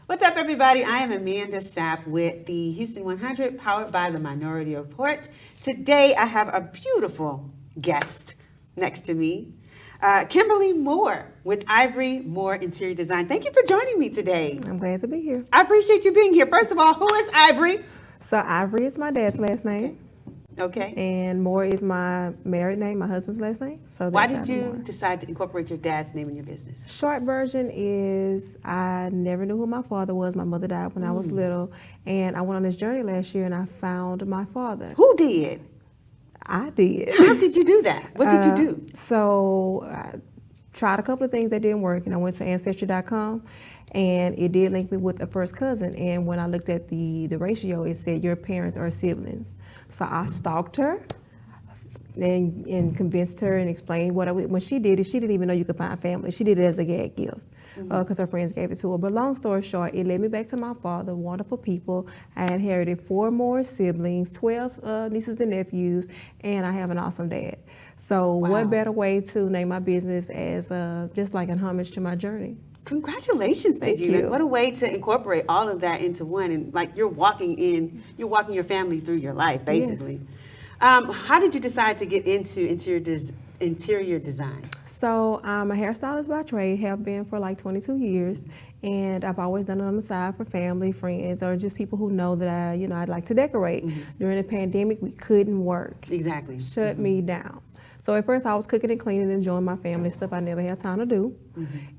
What's up, everybody? I am Amanda Sapp with the Houston 100, powered by the Minority Report. Today, I have a beautiful guest next to me, Kimberly Moore with Ivory Moore Interior Design. Thank you for joining me today. I'm glad to be here. I appreciate you being here. First of all, who is Ivory? So Ivory is my dad's last name. Okay. And Moore is my married name, my husband's last name. So Why that's did Ivory you Moore. decide to incorporate your dad's name in your business? Short version is I never knew who my father was. My mother died when I was little. And I went on this journey last year and I found my father. Who did? I did. How did you do that? What did you do? So I tried a couple of things that didn't work, and I went to Ancestry.com, and it did link me with a first cousin. And when I looked at the ratio, it said your parents are siblings. So I stalked her and convinced her and explained when she did it, she didn't even know you could find family. She did it as a gag gift because her friends gave it to her. But long story short, it led me back to my father, wonderful people. I inherited 4 more siblings, 12 nieces and nephews, and I have an awesome dad. So what better way to name my business as just like an homage to my journey? Congratulations to Thank you. you. And what a way to incorporate all of that into one. And like you're walking your family through your life, basically. Yes. How did you decide to get into interior design? So I'm a hairstylist by trade, have been for like 22 years, and I've always done it on the side for family, friends, or just people who know that I'd like to decorate. During the pandemic, we couldn't work. Exactly. Shut me down. So at first I was cooking and cleaning, enjoying my family, stuff I never had time to do.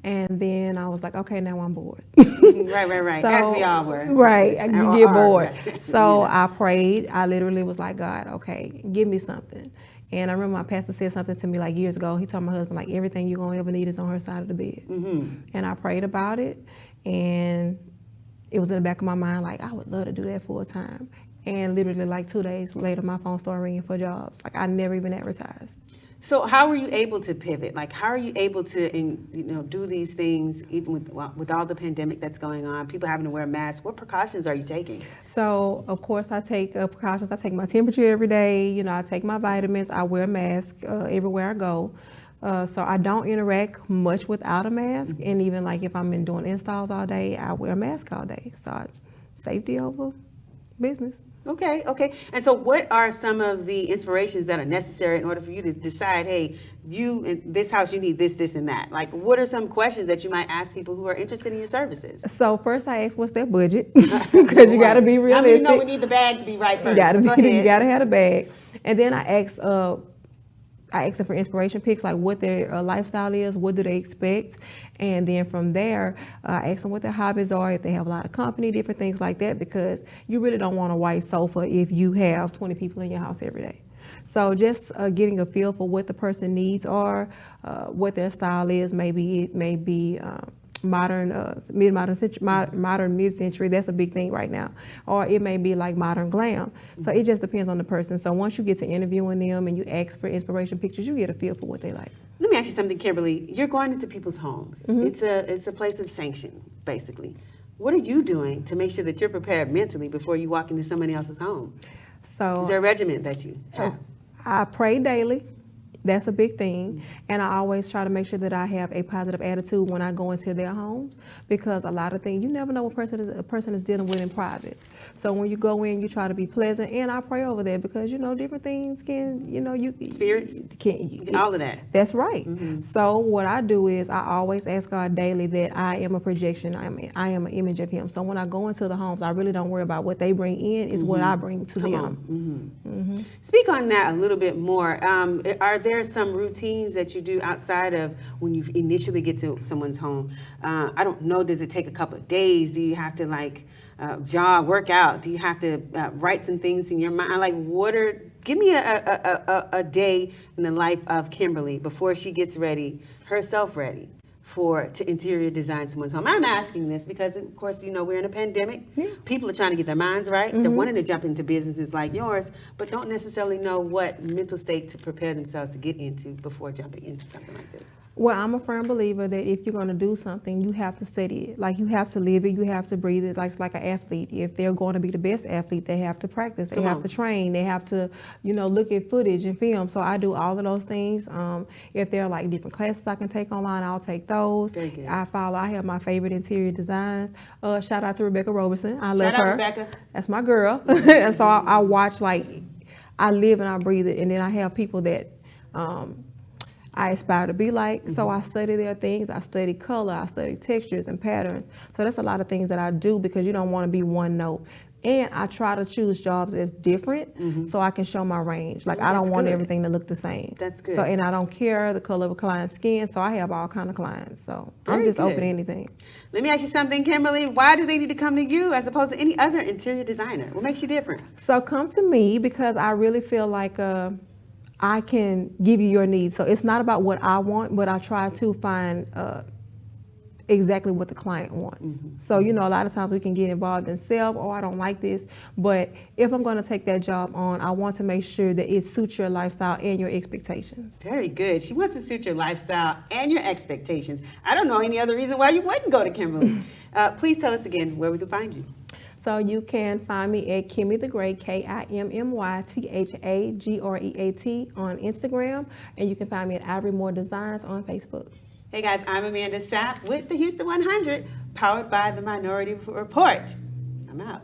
And then I was like, okay, now I'm bored. Right. So, As we all were. Right, you Or get are, bored. right. So Yeah. I prayed. I literally was like, God, okay, give me something. And I remember my pastor said something to me like years ago. He told my husband, like, everything you're going to ever need is on her side of the bed. And I prayed about it, and it was in the back of my mind, like, I would love to do that full time. And literally like 2 days later, my phone started ringing for jobs. Like, I never even advertised. So how were you able to pivot? Like, how are you able to, do these things even with all the pandemic that's going on? People having to wear masks. What precautions are you taking? So, of course, I take precautions. I take my temperature every day. I take my vitamins. I wear a mask everywhere I go. So I don't interact much without a mask. And even like if I'm doing installs all day, I wear a mask all day. So safety over business. Okay. And so what are some of the inspirations that are necessary in order for you to decide, hey, you in this house, you need this, this, and that? Like, what are some questions that you might ask people who are interested in your services? So first I ask what's their budget, because you got to be realistic. We need the bag to be right first. You got to Go you ahead. got to have a bag. And then I ask them for inspiration pics, like what their lifestyle is, what do they expect, and then from there, I ask them what their hobbies are, if they have a lot of company, different things like that, because you really don't want a white sofa if you have 20 people in your house every day. So just getting a feel for what the person needs are, what their style is. Maybe it may be modern, modern mid-century. That's a big thing right now. Or it may be like modern glam. So it just depends on the person. So once you get to interviewing them and you ask for inspiration pictures, you get a feel for what they like. Let me ask you something, Kimberly. You're going into people's homes. It's a place of sanction, basically. What are you doing to make sure that you're prepared mentally before you walk into somebody else's home? So Is there a regimen that you have? I pray daily. That's a big thing. And I always try to make sure that I have a positive attitude when I go into their homes, because a lot of things, you never know what a person is dealing with in private. So when you go in, you try to be pleasant, and I pray over there because, different things can, Spirits? All of that. That's right. So what I do is I always ask God daily that I am a projection. I am an image of Him. So when I go into the homes, I really don't worry about what they bring in. It's what I bring to them. Speak on that a little bit more. Are there some routines that you do outside of when you initially get to someone's home? I don't know, does it take a couple of days? Do you have to jog, work out? Do you have to write some things in your mind? Give me a day in the life of Kimberly before she gets herself ready to interior design someone's home. I'm asking this because, of course, we're in a pandemic. People are trying to get their minds right. They're wanting to jump into businesses like yours, but don't necessarily know what mental state to prepare themselves to get into before jumping into something like this. Well, I'm a firm believer that if you're going to do something, you have to study it. Like, you have to live it, you have to breathe it. Like, it's like an athlete. If they're going to be the best athlete, they have to practice, they have to train, they have to, look at footage and film. So I do all of those things. If there are like different classes I can take online, I'll take those. Very good. I have my favorite interior designs. Shout out to Rebecca Roberson. I love Shout out, her. Rebecca. That's my girl. And so I watch, like, I live and I breathe it. And then I have people that, I aspire to be like, so I study their things. I study color, I study textures and patterns. So that's a lot of things that I do because you don't want to be one note. And I try to choose jobs that's different so I can show my range. Like, I don't want everything to look the same. That's good. So, and I don't care the color of a client's skin, so I have all kind of clients. So Very I'm just good. open to anything. Let me ask you something, Kimberly. Why do they need to come to you as opposed to any other interior designer? What makes you different? So come to me because I really feel like I can give you your needs. So it's not about what I want, but I try to find exactly what the client wants. So, a lot of times we can get involved in self, oh, I don't like this. But if I'm going to take that job on, I want to make sure that it suits your lifestyle and your expectations. Very good. She wants to suit your lifestyle and your expectations. I don't know any other reason why you wouldn't go to Kimberly. Please tell us again where we can find you. So you can find me at Kimmy the Great, KIMMYTHAGREAT on Instagram, and you can find me at Ivory Moore Designs on Facebook. Hey guys, I'm Amanda Sapp with the Houston 100, powered by the Minority Report. I'm out.